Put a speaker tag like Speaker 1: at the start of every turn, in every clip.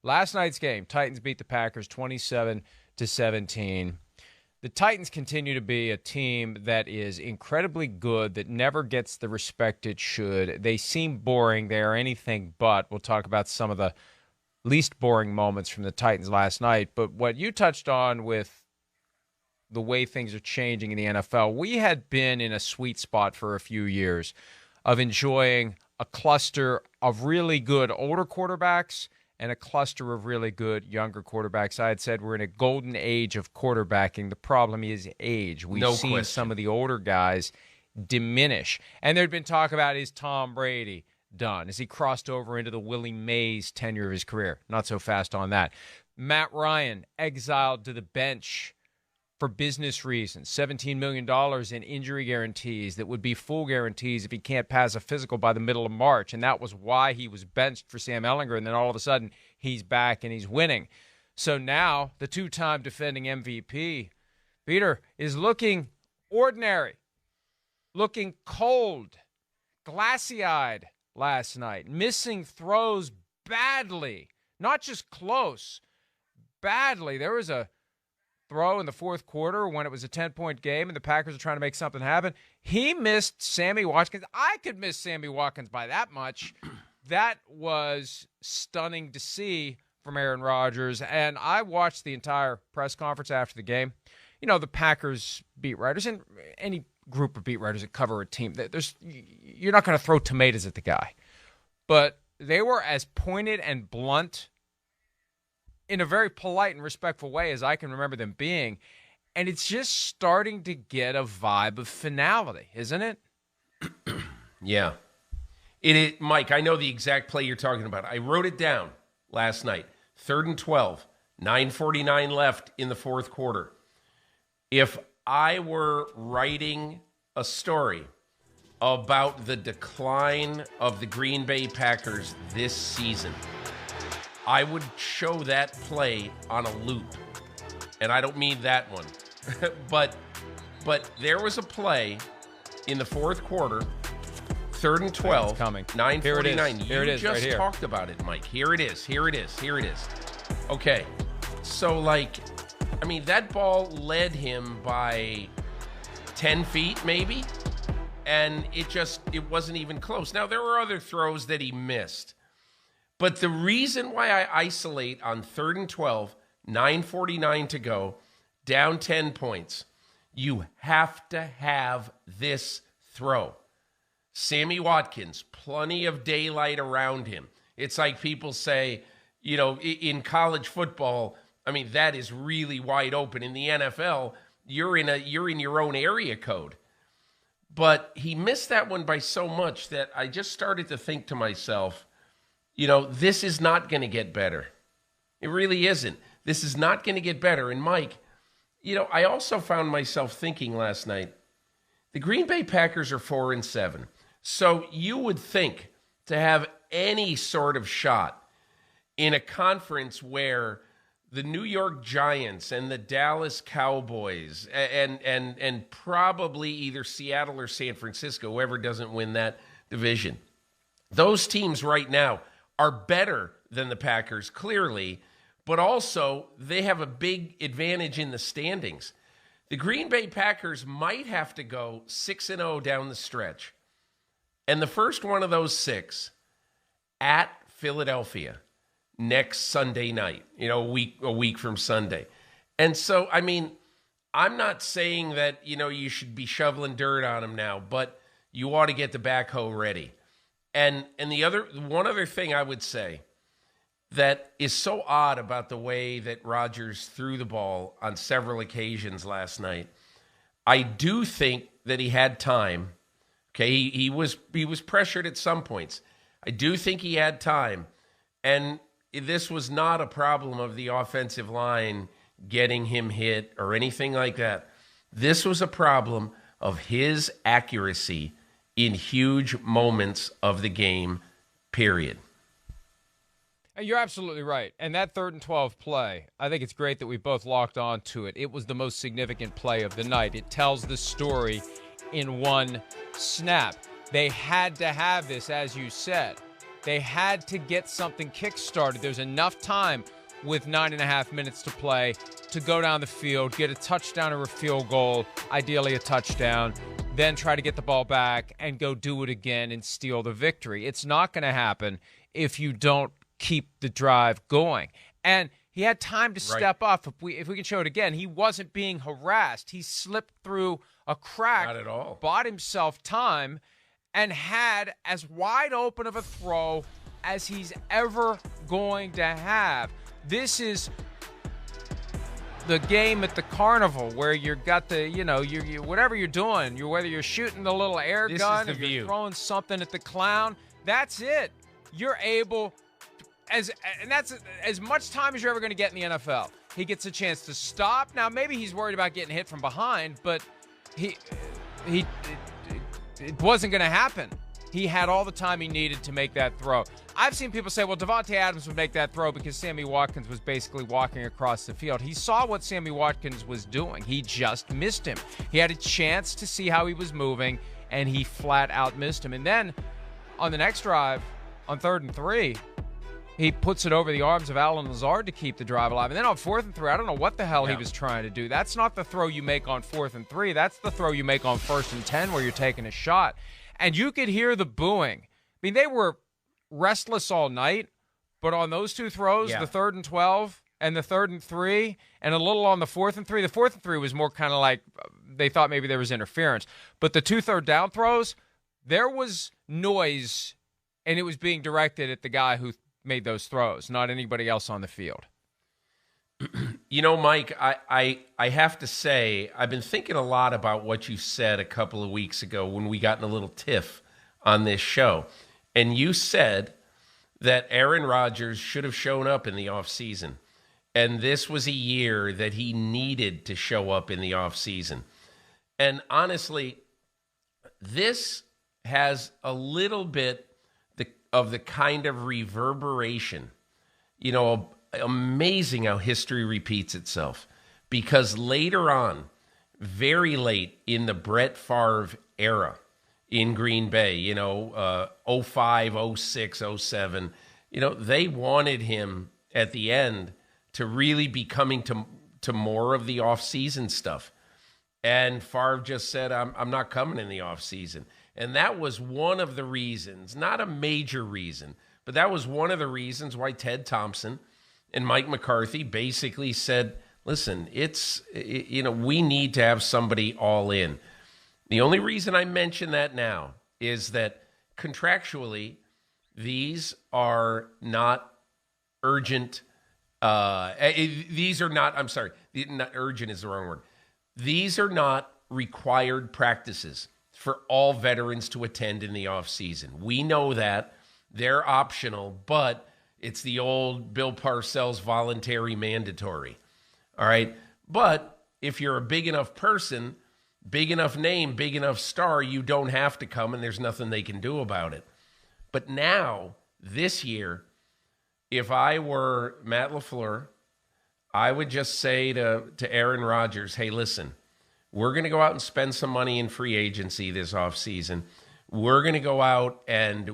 Speaker 1: Last night's game, Titans beat the Packers 27-17. The Titans continue to be a team that is incredibly good, that never gets the respect it should. They seem boring. They are anything but. We'll talk about some of the least boring moments from the Titans last night. But what you touched on with the way things are changing in the NFL, we had been in a sweet spot for a few years of enjoying a cluster of really good older quarterbacks and a cluster of really good younger quarterbacks. I had said we're in a golden age of quarterbacking. The problem is age. We've seen some of the older guys diminish. And there'd been talk about, is Tom Brady done? Has he crossed over into the Willie Mays tenure of his career? Not so fast on that. Matt Ryan exiled to the bench for business reasons, $17 million in injury guarantees that would be full guarantees if he can't pass a physical by the middle of March. And that was why he was benched for Sam Ehlinger. And then all of a sudden, he's back and he's winning. So now the two-time defending MVP, Peter, is looking ordinary, looking cold, glassy-eyed last night, missing throws badly, not just close, badly. There was a throw in the fourth quarter when it was a 10-point game and the Packers are trying to make something happen. He missed Sammy Watkins. I could miss Sammy Watkins by that much. That was stunning to see from Aaron Rodgers. And I watched the entire press conference after the game. You know, the Packers beat writers and any group of beat writers that cover a team, you're not going to throw tomatoes at the guy. But they were as pointed and blunt in a very polite and respectful way as I can remember them being. And it's just starting to get a vibe of finality, isn't it?
Speaker 2: Yeah. It is, Mike, I know the exact play you're talking about. I wrote it down last night. 3rd and 12, 9:49 left in the fourth quarter. If I were writing a story about the decline of the Green Bay Packers this season, I would show that play on a loop. And I don't mean that one. but there was a play in the fourth quarter, 3rd and 12, 9:49.
Speaker 1: Here it is,
Speaker 2: just
Speaker 1: right here.
Speaker 2: talked about it, Mike. Here it is. Okay. So, that ball led him by 10 feet maybe, and it wasn't even close. Now, there were other throws that he missed. But the reason why I isolate on 3rd and 12, 9:49 to go, down 10 points, you have to have this throw. Sammy Watkins, plenty of daylight around him. It's like people say, in college football, that is really wide open. In the NFL, you're in your own area code. But he missed that one by so much that I just started to think to myself, this is not going to get better. It really isn't. This is not going to get better. And Mike, I also found myself thinking last night, the Green Bay Packers are 4-7. So you would think to have any sort of shot in a conference where the New York Giants and the Dallas Cowboys and probably either Seattle or San Francisco, whoever doesn't win that division, those teams right now are better than the Packers, clearly, but also they have a big advantage in the standings. The Green Bay Packers might have to go 6-0 down the stretch. And the first one of those 6 at Philadelphia next Sunday night, a week from Sunday. And so, I'm not saying that, you should be shoveling dirt on them now, but you ought to get the backhoe ready. And one other thing I would say that is so odd about the way that Rodgers threw the ball on several occasions last night, I do think that he had time. Okay, he was pressured at some points. I do think he had time. And this was not a problem of the offensive line getting him hit or anything like that. This was a problem of his accuracy in huge moments of the game, period.
Speaker 1: You're absolutely right. And that 3rd and 12 play, I think it's great that we both locked on to it. It was the most significant play of the night. It tells the story in one snap. They had to have this, as you said. They had to get something kick-started. There's enough time with 9.5 minutes to play to go down the field, get a touchdown or a field goal, ideally a touchdown, then try to get the ball back and go do it again and steal the victory. It's not going to happen if you don't keep the drive going. And he had time to step up. If we can show it again, he wasn't being harassed. He slipped through a crack,
Speaker 2: not at all,
Speaker 1: bought himself time, and had as wide open of a throw as he's ever going to have. This is the game at the carnival where you got the, you whatever you're doing, whether you're shooting the little air gun, or you're throwing something at the clown, that's it. You're able, and that's as much time as you're ever going to get in the NFL. He gets a chance to stop. Now, maybe he's worried about getting hit from behind, but it wasn't going to happen. He had all the time he needed to make that throw. I've seen people say, well, Davante Adams would make that throw because Sammy Watkins was basically walking across the field. He saw what Sammy Watkins was doing. He just missed him. He had a chance to see how he was moving, and he flat out missed him. And then on the next drive, on 3rd and 3, he puts it over the arms of Allen Lazard to keep the drive alive. And then on 4th and 3, I don't know what the hell he was trying to do. That's not the throw you make on 4th and 3. That's the throw you make on 1st and 10 where you're taking a shot. And you could hear the booing. I mean, they were restless all night, but on those two throws, the 3rd and 12 and the 3rd and 3, and a little on the 4th and 3, the 4th and 3 was more kind of like they thought maybe there was interference. But the 2 third down throws, there was noise, and it was being directed at the guy who made those throws, not anybody else on the field.
Speaker 2: Mike, I have to say, I've been thinking a lot about what you said a couple of weeks ago when we got in a little tiff on this show. And you said that Aaron Rodgers should have shown up in the offseason. And this was a year that he needed to show up in the offseason. And honestly, this has a little bit of the kind of reverberation, amazing how history repeats itself, because later on, very late in the Brett Favre era in Green Bay, 05, 06, 07, they wanted him at the end to really be coming to more of the offseason stuff. And Favre just said, I'm not coming in the offseason. And that was one of the reasons, not a major reason, but that was one of the reasons why Ted Thompson and Mike McCarthy basically said, listen, we need to have somebody all in. The only reason I mention that now is that contractually, these are not urgent. Not urgent is the wrong word. These are not required practices for all veterans to attend in the offseason. We know that. They're optional, but it's the old Bill Parcells voluntary mandatory. All right? But if you're a big enough person, big enough name, big enough star, you don't have to come, and there's nothing they can do about it. But now, this year, if I were Matt LaFleur, I would just say to Aaron Rodgers, hey, listen, we're going to go out and spend some money in free agency this offseason. We're going to go out and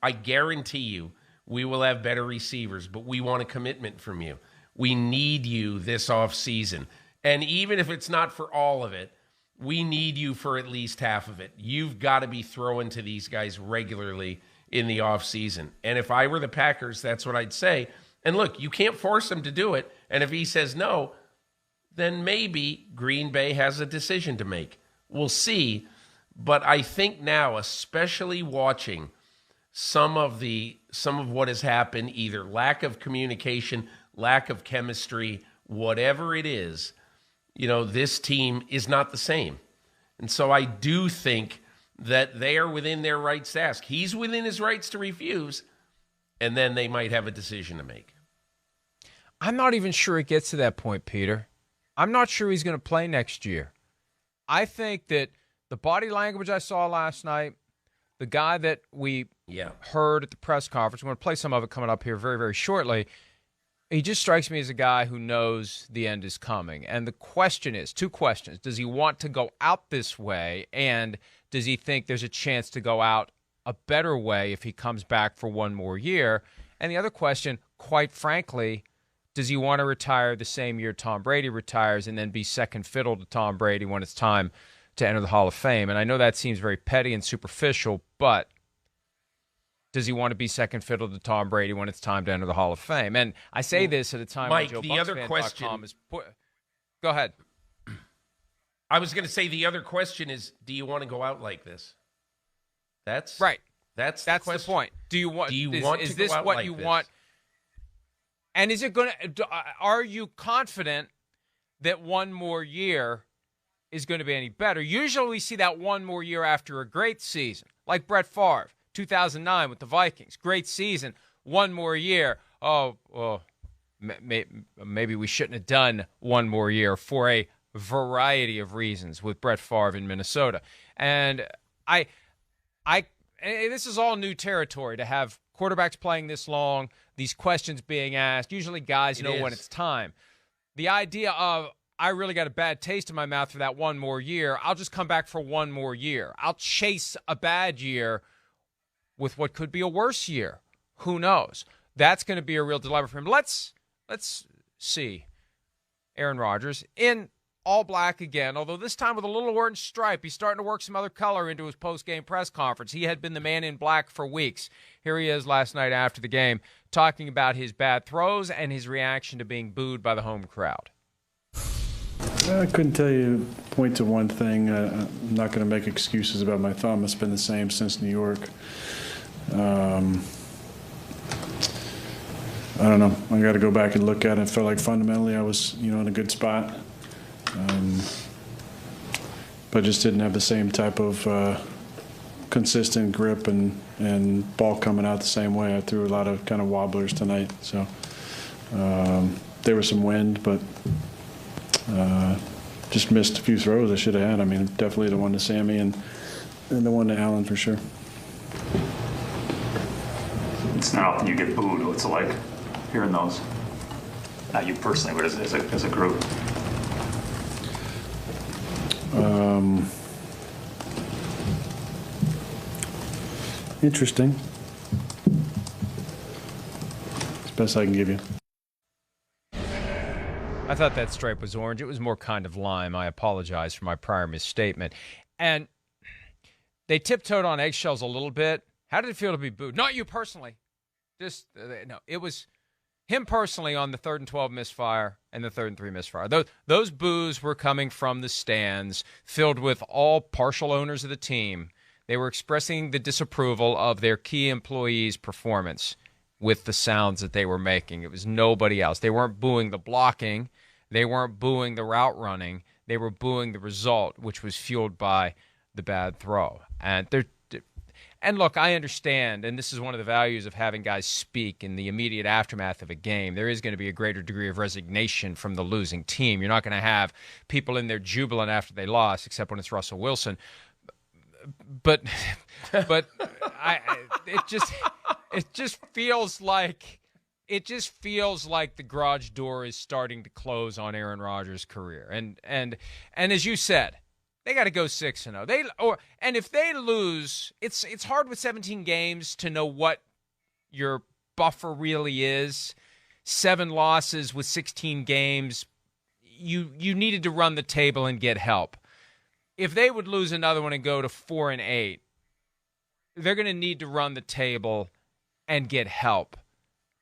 Speaker 2: I guarantee you, we will have better receivers, but we want a commitment from you. We need you this offseason. And even if it's not for all of it, we need you for at least half of it. You've got to be throwing to these guys regularly in the offseason. And if I were the Packers, that's what I'd say. And look, you can't force him to do it. And if he says no, then maybe Green Bay has a decision to make. We'll see. But I think now, especially watching some of what has happened, either lack of communication, lack of chemistry, whatever it is, this team is not the same. And so I do think that they are within their rights to ask. He's within his rights to refuse, and then they might have a decision to make.
Speaker 1: I'm not even sure it gets to that point, Peter. I'm not sure he's going to play next year. I think that the body language I saw last night, the guy that we heard at the press conference, we're going to play some of it coming up here very, very shortly, he just strikes me as a guy who knows the end is coming. And the question is, 2 questions. Does he want to go out this way? And does he think there's a chance to go out a better way if he comes back for one more year? And the other question, quite frankly, does he want to retire the same year Tom Brady retires and then be second fiddle to Tom Brady when it's time to enter the Hall of Fame? And I know that seems very petty and superficial, but does he want to be second fiddle to Tom Brady when it's time to enter the Hall of Fame? And I say this at a time
Speaker 2: Mike,
Speaker 1: when
Speaker 2: the other question
Speaker 1: is... Go ahead.
Speaker 2: I was going to say the other question is, do you want to go out like this? That's
Speaker 1: right.
Speaker 2: That's
Speaker 1: the point. Do you want
Speaker 2: to
Speaker 1: is this
Speaker 2: go out
Speaker 1: what
Speaker 2: like
Speaker 1: you
Speaker 2: this?
Speaker 1: want? And is it going to? Are you confident that one more year is going to be any better? Usually, we see that one more year after a great season, like Brett Favre, 2009 with the Vikings, great season. One more year. Maybe we shouldn't have done one more year for a variety of reasons with Brett Favre in Minnesota. And this is all new territory to have quarterbacks playing this long, these questions being asked. Usually guys know when it's time. The idea of, I really got a bad taste in my mouth for that one more year, I'll just come back for one more year. I'll chase a bad year with what could be a worse year. Who knows? That's going to be a real dilemma for him. Let's see. Aaron Rodgers in all black again, although this time with a little orange stripe. He's starting to work some other color into his post-game press conference. He had been the man in black for weeks. Here he is last night after the game talking about his bad throws and his reaction to being booed by the home crowd.
Speaker 3: I couldn't tell you, point to one thing. I'm not going to make excuses about my thumb. It's been the same since New York. I don't know. I got to go back and look at it. I felt like fundamentally I was, in a good spot. But just didn't have the same type of consistent grip and ball coming out the same way. I threw a lot of kind of wobblers tonight. So there was some wind, but just missed a few throws I should have had. I mean, definitely the one to Sammy and the one to Allen for sure.
Speaker 4: It's not often you get booed. What's it like hearing those? Not you personally, but as a group.
Speaker 3: Interesting. It's the best I can give you.
Speaker 1: I thought that stripe was orange. It was more kind of lime. I apologize for my prior misstatement. And they tiptoed on eggshells a little bit. How did it feel to be booed? Not you personally. Just, no, it was him personally on the 3rd and 12 misfire and the 3rd and 3 misfire. Those boos were coming from the stands, filled with all partial owners of the team. They were expressing the disapproval of their key employees' performance with the sounds that they were making. It was nobody else. They weren't booing the blocking. They weren't booing the route running. They were booing the result, which was fueled by the bad throw. And look, I understand, and this is one of the values of having guys speak in the immediate aftermath of a game. There is going to be a greater degree of resignation from the losing team. You're not going to have people in there jubilant after they lost, except when it's Russell Wilson. But it just feels like the garage door is starting to close on Aaron Rodgers' career. And as you said, they got to go 6-0. And if they lose, it's hard with 17 games to know what your buffer really is. 7 losses with 16 games, you needed to run the table and get help. If they would lose another one and go to 4-8, they're going to need to run the table and get help.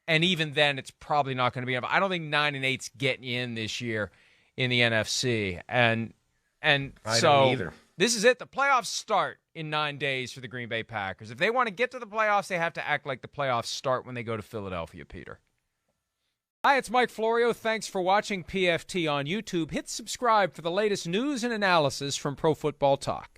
Speaker 1: And even then, it's probably not going to be enough. I don't think 9-8's getting you in this year in the NFC. And
Speaker 2: I
Speaker 1: so
Speaker 2: don't either.
Speaker 1: This is it. The playoffs start in 9 days for the Green Bay Packers. If they want to get to the playoffs, they have to act like the playoffs start when they go to Philadelphia, Peter. Hi, it's Mike Florio. Thanks for watching PFT on YouTube. Hit subscribe for the latest news and analysis from Pro Football Talk.